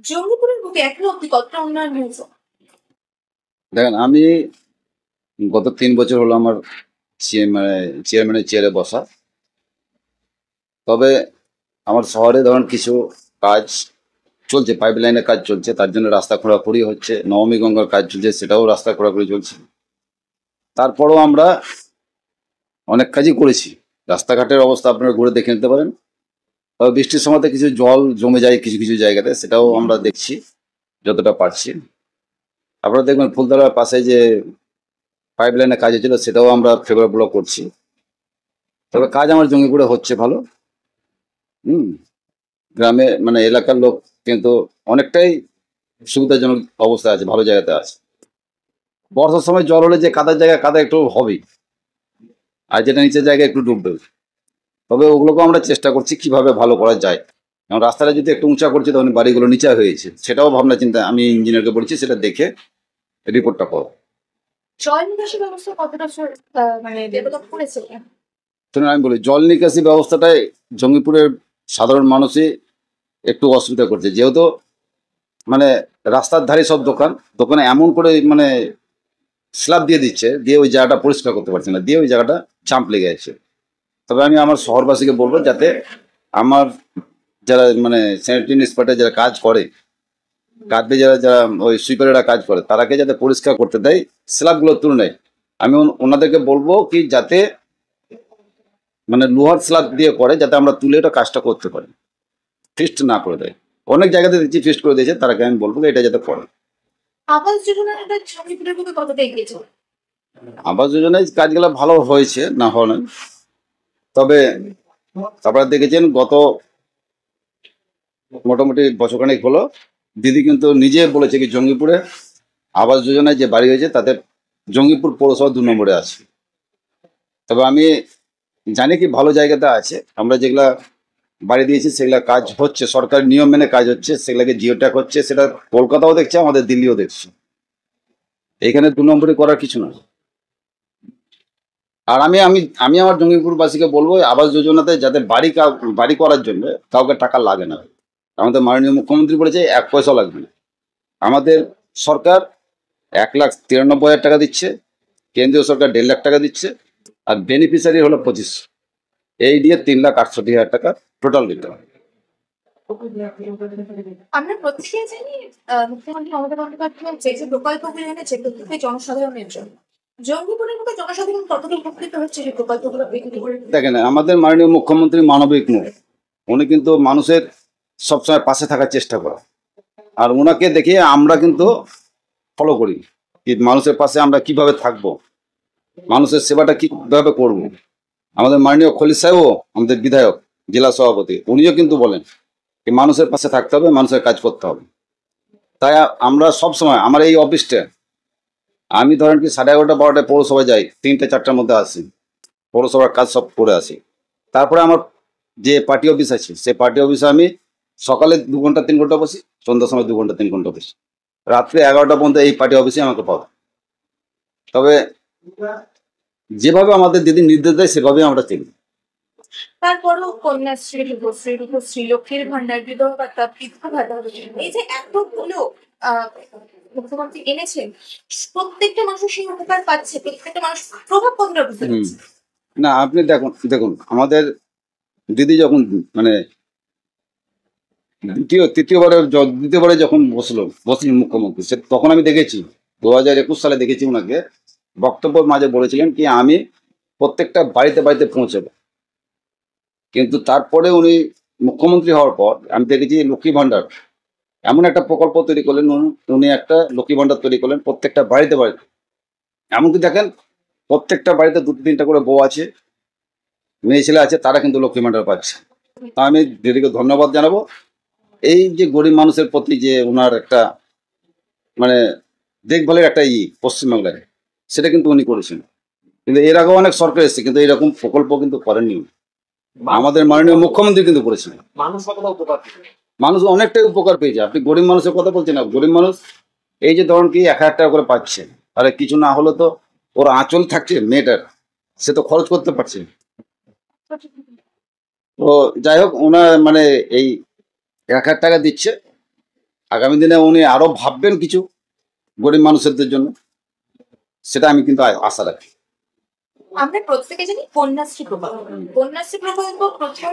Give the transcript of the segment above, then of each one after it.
জঙ্গিপুরের বুকে এখনো অব্দি কতটা উন্নয়ন হয়েছে? দেখেন, আমি গত ৩ বছর হলো আমার চেয়ারম্যানের চেয়ারে বসা। তবে আমার শহরে ধরুন কিছু কাজ চলছে, পাইপ লাইনের কাজ চলছে, তার জন্য রাস্তা খোঁড়াখুড়ি হচ্ছে। নবমী গঙ্গার কাজ চলছে, সেটাও রাস্তা খোঁড়াখুড়ি চলছে। তারপরেও আমরা অনেক কাজই করেছি। রাস্তাঘাটের অবস্থা আপনারা ঘুরে দেখে নিতে পারেন। তবে বৃষ্টির সময়তে কিছু জল জমে যায় কিছু কিছু জায়গাতে, সেটাও আমরা দেখছি যতটা পারছি। আপনারা দেখবেন ফুলতলার পাশে যে পাইপ লাইনের কাজ হচ্ছিল, সেটাও আমরা ফেভারেবল করছি। তবে কাজ আমার জঙ্গিপুরে হচ্ছে ভালো। হুম। গ্রামে মানে এলাকার লোক কিন্তু অনেকটাই সুবিধাজনক অবস্থায় আছে, ভালো জায়গাতে আছে। বর্ষার সময় জল হলে যে কাদার জায়গায় কাদা একটু হবেই, আর যেটা নিচের জায়গায় একটু ডুববে। তবে ওগুলোকে আমরা চেষ্টা করছি কিভাবে ভালো করা যায়। এবং রাস্তাটা যদি একটু উঁচা করছি, তখন বাড়িগুলো নিচা হয়েছে, সেটাও ভাবনা চিন্তা আমি ইঞ্জিনিয়ারকে বলছি, সেটা দেখে রিপোর্টটা করো। জল নিকাশি ব্যবস্থা কতটা মানে ডেভেলপ করেছে? শুনুন, আমি বলি, জল নিকাশি ব্যবস্থাটাই জঙ্গিপুরের সাধারণ মানুষই একটু অসুবিধা করছে। যেহেতু মানে রাস্তার ধারে সব দোকানে এমন করে মানে স্ল্যাব দিয়ে দিচ্ছে, দিয়ে ওই জায়গাটা পরিষ্কার করতে পারছে না, দিয়ে ওই জায়গাটা চাম্প লেগে আছে। তবে আমি আমার শহরবাসীকে বলবো, যাতে আমার যারা মানে স্যানিটারি ইন্সপেক্টর যারা কাজ করে, কাঁদবে যারা যারা ওই সুইপারেরা কাজ করে, তারাকে যাতে পরিষ্কার করতে দেয় স্ল্যাবগুলোর তুলনায়। আমি ওনাদেরকে বলবো কি, যাতে মানে লোহার স্ল্যাব দিয়ে করে, যাতে আমরা তুলে এটা কাজটা করতে পারি, ফিস্ট না করে দেয়। অনেক জায়গাতে দেখছি ফিস্ট করে দিয়েছে, তারাকে আমি বলবো এটা যাতে করে। আবাস যোজনার জঙ্গিপুরের বুকে কতটা এগিয়েছে? আবাস যোজনায় কাজগুলো ভালো হয়েছে, না হওয়া নয়। তবে আপনারা দেখেছেন গত মোটামুটি বছরখানেক হলো, দিদি কিন্তু নিজে বলেছে কি জঙ্গিপুরে আবাস যোজনায় যে বাড়ি হয়েছে, তাতে জঙ্গিপুর পৌরসভা ২ নম্বরে আছে। তবে আমি জানি কি ভালো জায়গাতে আছে। আমরা যেগুলা বাড়ি দিয়েছি সেগুলা কাজ হচ্ছে, সরকারি নিয়ম মেনে কাজ হচ্ছে, সেগুলাকে জিও ট্যাগ হচ্ছে। সেটা কলকাতাও দেখছে, আমাদের দিল্লিও দেখছে। এইখানে ২ নম্বরে করার কিছু না। আর আমি আমি আমি আমার জঙ্গিপুরবাসীকে বলবো, আবাস যোজনাতে যাতে বাড়ি করার জন্য কাউকে টাকা লাগে না। আমাদের মাননীয় মুখ্যমন্ত্রী বলেছে ১ পয়সা লাগবে না। আমাদের সরকার ১,৯৩,৫০০ টাকা দিচ্ছে, কেন্দ্রীয় সরকার ১.৫ লাখ টাকা দিচ্ছে, আর বেনিফিশিয়ারি হলো ২৫। এই দিয়ে ৩,৬৮,০০০ টাকা টোটাল দিতে হবে। আমরা প্রত্যেকেই জানি মুখ্যমন্ত্রী মমতা বন্দ্যোপাধ্যায় যে প্রকল্পগুলো এনেছে প্রত্যেকটাই জনসাধারণের জন্য। জঙ্গিপুরের বুকে জনসাধারণ কতটা উপকৃত হচ্ছে সেই প্রকল্পগুলো বিক্রি করে? দেখেন, আমাদের মাননীয় মুখ্যমন্ত্রী মানবিক মুখ। উনি কিন্তু মানুষের সবসময় পাশে থাকার চেষ্টা করে, আর ওনাকে দেখে আমরা কিন্তু ফলো করি কি মানুষের পাশে আমরা কিভাবে থাকবো, মানুষের সেবাটা কিভাবে করব। আমাদের মাননীয় খলিল সাহেবও, আমাদের বিধায়ক, জেলা সভাপতি, উনিও কিন্তু বলেন কি মানুষের পাশে থাকতে হবে, মানুষের কাজ করতে হবে। তাই আমরা সব সময় আমার এই অফিসটা, আমি ধরেন কি 11:30-12টায় পৌরসভায় যাই, 3টে-4টার মধ্যে আসি, পৌরসভার কাজ সব করে আসি। তারপরে আমার যে পার্টি অফিস আছে, সেই পার্টি অফিসে আমি সকালে 2 ঘন্টা 3 ঘন্টা বসি, সন্ধ্যার সময় 2 ঘন্টা 3 ঘন্টা বসি, রাত্রে 11টা পর্যন্ত এই পার্টি অফিসে আমাকে পাবো। তবে যেভাবে আমাদের দিদি নির্দেশ দেয় সেভাবেই আমরা চলি। তারপরও কন্যাশ্রী, রূপশ্রী, রূপশ্রী, লক্ষ্মীর ভান্ডার, বিধবা ভাতা, বৃদ্ধ ভাতা, এই যে এতগুলো মুখ্যমন্ত্রী এনেছেন, প্রত্যেকটা মানুষ সেই উপকার পাচ্ছে, প্রত্যেকটা মানুষ প্রভাব কতটা বুঝতে পারছে? না, আপনি দেখুন দেখুন আমাদের দিদি যখন মানে দ্বিতীয়বারে যখন বসলেন মুখ্যমন্ত্রী, তখন আমি দেখেছি 2021 সালে দেখেছি ওনাকে বক্তব্যের মাঝে বলেছিলেন কি আমি প্রত্যেকটা বাড়িতে বাড়িতে পৌঁছাবো। কিন্তু তারপরে উনি মুখ্যমন্ত্রী হওয়ার পর আমি দেখেছি লক্ষ্মী ভান্ডার এমন একটা প্রকল্প তৈরি করলেন। উনি একটা লক্ষ্মী ভান্ডার তৈরি করলেন প্রত্যেকটা বাড়িতে বাড়িতে। এমনকি দেখেন, প্রত্যেকটা বাড়িতে 2-3টা করে বউ আছে, মেয়ে ছেলে আছে, তারা কিন্তু লক্ষ্মী ভান্ডার পাচ্ছে। তা আমি দিদিকে ধন্যবাদ জানাবো। এই যে গরিব মানুষের প্রতি যে ওনার একটা মানে দেখভালের একটা পশ্চিমবাংলায়, সেটা কিন্তু উনি করেছেন। কিন্তু এর আগেও অনেক সরকার এসেছে, কিন্তু এরকম প্রকল্প কিন্তু করেননি। আমাদের মাননীয় মুখ্যমন্ত্রী কিন্তু করেছেন। মানুষ অনেকটাই উপকার পেয়েছে। আপনি গরিব মানুষের কথা বলছেন না, গরিব মানুষ এই যে ধরুন কি 1,000 টাকা করে পাচ্ছে, তাহলে কিছু না হলে তো ওর আঁচল থাকছে মেয়েটার, সে তো খরচ করতে পারছে। তো যাই হোক, ওনার মানে এই 1,000 টাকা দিচ্ছে, আগামী দিনে উনি আরো ভাববেন কিছু গরিব মানুষদের জন্য, সেটা আমি কিন্তু আশা রাখি। আমরা প্রত্যেকে জানি কন্যাশ্রী প্রকল্প। কন্যাশ্রী প্রকল্প প্রথম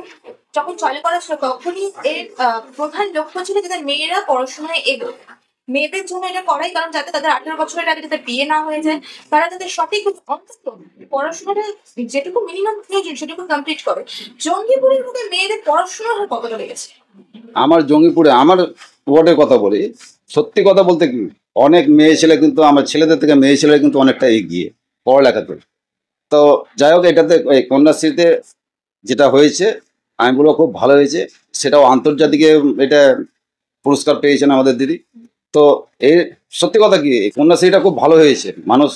যখন চালু করা ছিল তখনই এর প্রধান লক্ষ্য ছিল যাতে মেয়েরা পড়াশোনায় এগোয়। মেয়েদের জন্য এটা করাই কারণ যাতে তাদের 18 বছরের আগে যাতে বিয়ে না হয়ে যায়, তারা যাতে সঠিক অন্তত পড়াশোনাটা যেটুকু মিনিমাম প্রয়োজন সেটুকু কমপ্লিট করে। জঙ্গিপুরের মধ্যে মেয়েদের পড়াশোনার হার কতটা লেগেছে? আমার জঙ্গিপুরে আমার ওয়ার্ডের কথা বলি, সত্যি কথা বলতে কি অনেক মেয়ে ছেলে কিন্তু আমার ছেলেদের থেকে মেয়ে ছেলেরা কিন্তু অনেকটা এগিয়ে পড়ালেখাতে। তো যাই হোক, এটাতে এই কন্যাশ্রীতে যেটা হয়েছে আমি বলবো খুব ভালো হয়েছে। সেটাও আন্তর্জাতিক এটা পুরস্কার পেয়েছেন আমাদের দিদি। তো এই সত্যি কথা কি এই কন্যাশ্রীটা খুব ভালো হয়েছে। মানুষ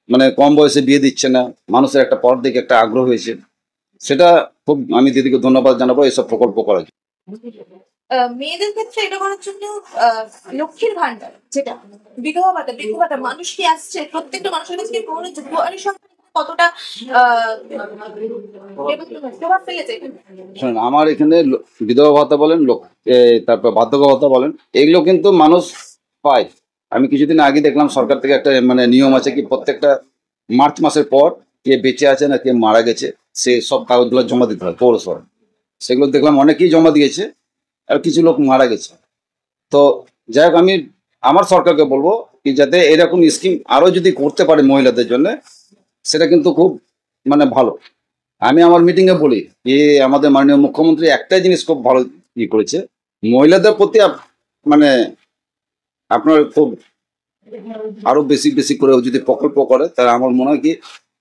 মানে কম বয়সে বিয়ে দিচ্ছে না, মানুষের একটা পর দিকে একটা আগ্রহ হয়েছে। সেটা খুব আমি দিদিকে ধন্যবাদ জানাবো এইসব প্রকল্প করার জন্য। মেয়েদের ক্ষেত্রে এটা করার জন্য লক্ষ্মীর ভান্ডার যেটা বিধবা ভাতা মানুষ কি আসছে প্রত্যেকটা মানুষের কাছে কোনো দুয়ারের সংখ্যা কতটা প্রভাব ফেলেছে? শুনুন, আমার এখানে বিধবা ভাতা বলেন তারপর বার্ধক্য ভাতা বলেন, এগুলো কিন্তু মানুষ পায়। আমি কিছুদিন আগে দেখলাম সরকার থেকে একটা মানে নিয়ম আছে কি প্রত্যেকটা মার্চ মাসের পর কে বেঁচে আছে না কে মারা গেছে সে সব কাগজগুলো জমা দিতে হয় পৌরসভা। সেগুলো দেখলাম অনেকেই জমা দিয়েছে, আর কিছু লোক মারা গেছে। তো যাই হোক, আমি আমার সরকারকে বলবো কি যাতে এরকম স্কিম আরো যদি করতে পারে মহিলাদের জন্য, সেটা কিন্তু খুব মানে ভালো। আমি আমার মিটিংয়ে বলি যে আমাদের মাননীয় মুখ্যমন্ত্রী একটাই জিনিস খুব ভালো করেছে, মহিলাদের প্রতি মানে আপনার খুব আরো বেশি বেশি করে যদি প্রকল্প করে তাহলে আমার মনে হয় কি,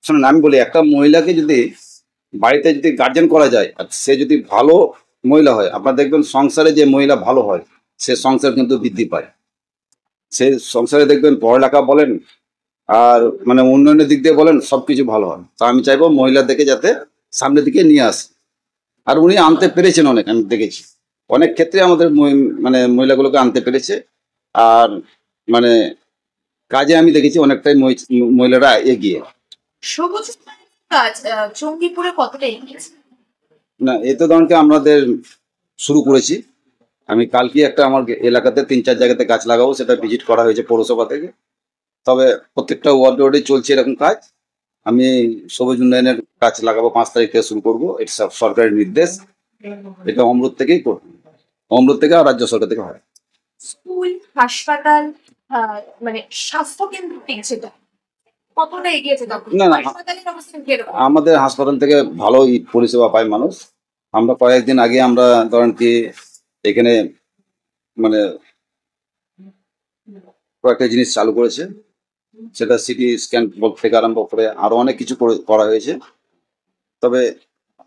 শুনুন আমি বলি একটা মহিলাকে যদি বাড়িতে যদি গার্জেন করা যায় আর সে যদি ভালো মহিলা হয়, আপনার দেখবেন সংসারে যে মহিলা ভালো হয় সে সংসার কিন্তু বৃদ্ধি পায়। সে সংসারে দেখবেন পড়ালেখা বলেন আর মানে উন্নয়নের দিক দিয়ে বলেন সবকিছু ভালো হয়। তো আমি চাইবো মহিলাদেরকে যাতে সামনের দিকে নিয়ে আসে। আর উনি আনতে পেরেছেন অনেক, আমি দেখেছি অনেক ক্ষেত্রে আমাদের মানে মহিলাগুলোকে আনতে পেরেছে। আর মানে কাজে আমি দেখেছি অনেকটাই মহিলারা এগিয়ে। সবুজ কাজ জঙ্গিপুরে কতটা এগিয়েছে? না, এ তো ধরুন কি আমাদের শুরু করেছি। আমি কালকে একটা আমার এলাকাতে 3-4 জায়গাতে গাছ লাগাবো, সেটা ভিজিট করা হয়েছে পৌরসভা থেকে। তবে প্রত্যেকটা ওয়ার্ডে ওয়ার্ডে চলছে এরকম কাজ। আমি সবুজ উন্নয়নের গাছ লাগাবো 5 তারিখ থেকে শুরু করবো, এটা সব সরকারের নির্দেশ। এটা অমৃত থেকেই করবো, অমৃত থেকে আর রাজ্য সরকার থেকে হয়। স্কুল হাসপাতাল মানে স্বাস্থ্য কেন্দ্র যেটা কতটা এগিয়েছে তখন? না না, হাসপাতালের অবস্থা কিরকম? আমাদের হাসপাতাল থেকে ভালো পরিষেবা পায় মানুষ। আমরা কয়েকদিন আগে আমরা ধরেন কি এখানে মানে কয়েকটা জিনিস চালু করেছে, সেটা সিটি স্ক্যান থেকে আরম্ভ করে আরো অনেক কিছু করা হয়েছে। তবে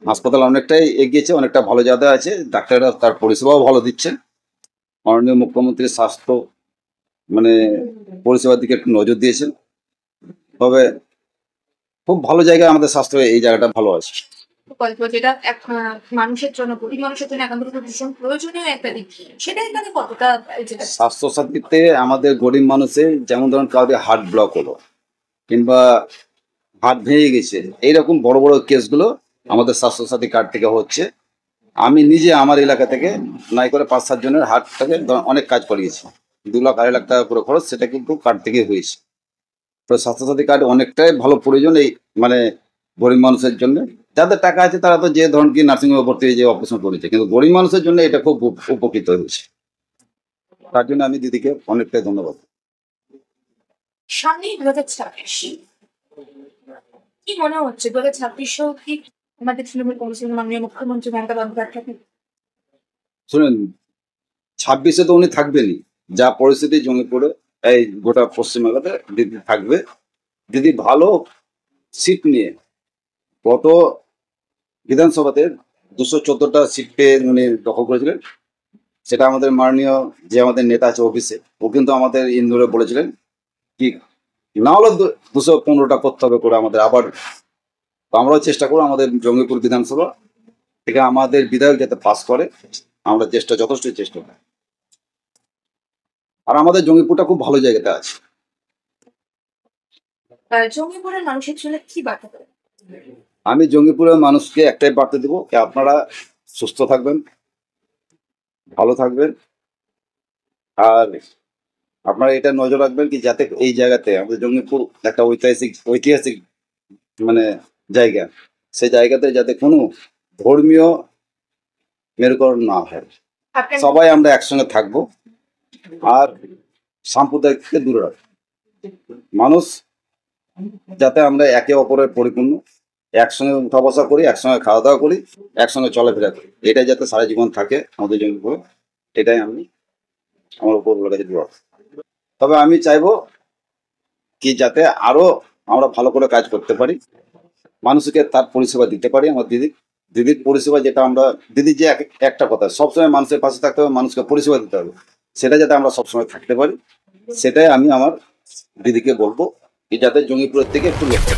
হাসপাতাল অনেকটাই এগিয়েছে, অনেকটা ভালো জায়গায় আছে, ডাক্তাররা তার পরিষেবাও ভালো দিচ্ছেন। মাননীয় মুখ্যমন্ত্রীর স্বাস্থ্য মানে পরিষেবার দিকে একটু নজর দিয়েছেন। তবে খুব ভালো জায়গায় আমাদের স্বাস্থ্য এই জায়গাটা ভালো আছে। প্রকল্প যেটা মানুষের জন্য গরিব মানুষের জন্য একান্ত ভীষণ প্রয়োজনীয় একটা দিক, সেটা এখানে কতটা যেটা স্বাস্থ্য সাথীতে আমাদের গরিব মানুষের যেমন ধরুন কাউকে হার্ট ব্লক হলো কিংবা হাত ভেঙে গেছে, এইরকম বড় বড় কেসগুলো আমাদের স্বাস্থ্যসাথী কার্ড থেকে হচ্ছে। আমি নিজে আমার এলাকা থেকে নাই করে 5-7 জনের হার্টটাকে অনেক কাজ করিয়েছি, 2 লাখ 2.5 লাখ টাকা করে খরচ, সেটা কিন্তু কার্ড থেকে হয়েছে। তো স্বাস্থ্যসাথী কার্ড অনেকটাই ভালো প্রয়োজন এই মানে গরিব মানুষের জন্য। যাদের টাকা আছে তারা তো যে ধরুন কি নার্সিংহোমে ভর্তি হয়ে যে অপারেশন করেছে, কিন্তু গরিব মানুষের জন্য এটা খুব উপকৃত হয়েছে। তার জন্য আমি দিদিকে অনেকটাই ধন্যবাদ। সামনেই 2026, কি মনে হচ্ছে 2026 কি আমাদের তৃণমূল কংগ্রেসের মাননীয় মুখ্যমন্ত্রী মমতা বন্দ্যোপাধ্যায়? শুনেন, 26-এ তো উনি থাকবেনই, যা পরিস্থিতি জঙ্গিপুরে এই গোটা পশ্চিমবাংলাতে দিদি থাকবে। দিদি ভালো সিট নিয়ে গত বিধানসভাতে 214টা সিট পেয়ে উনি দখল করেছিলেন। সেটা আমাদের মাননীয় যে আমাদের নেতা আছে অফিসে, ও কিন্তু আমাদের ইন্দোরে বলেছিলেন কি না হলে 215টা করতে হবে করে আমাদের আবার। তো আমরাও চেষ্টা করবো আমাদের জঙ্গিপুর বিধানসভা থেকে আমাদের বিধায়ক যাতে পাস করে, আমরা যথেষ্ট চেষ্টা করি। আর আমাদের জঙ্গিপুরটা খুব ভালো জায়গাতে আছে। জঙ্গিপুরের মানুষের জন্য কি বার্তা দেবেন? আমি জঙ্গিপুরের মানুষকে একটাই বার্তা দেবো যে আপনারা সুস্থ থাকবেন, ভালো থাকবেন, আর আপনারা এটা নজর রাখবেন কি যাতে এই জায়গাতে আমাদের জঙ্গিপুর একটা ঐতিহাসিক মানে জায়গা, সেই জায়গাতে যাতে কোনো ধর্মীয় মেরুকরণ না হয়। আপনার সবাই আমরা একসঙ্গে থাকবো আর সাম্প্রদায়িক থেকে দূরে রাখবো। মানুষ যাতে আমরা একে অপরের পরিপূর্ণ, একসঙ্গে উঠা বসা করি, একসঙ্গে খাওয়া দাওয়া করি, একসঙ্গে চলাফেরা করি, এটা যাতে সারা জীবন থাকে আমাদের জঙ্গিপুরে, এটাই আমি আমার উপর কাছে দোয়া। তবে আমি চাইবো কি যাতে আরো আমরা ভালো করে কাজ করতে পারি, মানুষকে তার পরিষেবা দিতে পারি। আমার দিদির পরিষেবা যেটা আমরা দিদি যে একটা কথা সবসময় মানুষের পাশে থাকতে হবে, মানুষকে পরিষেবা দিতে হবে, সেটা যাতে আমরা সবসময় থাকতে পারি, সেটাই আমি আমার দিদিকে বলবো কি যাতে জঙ্গিপুরের থেকে একটু লক্ষ্য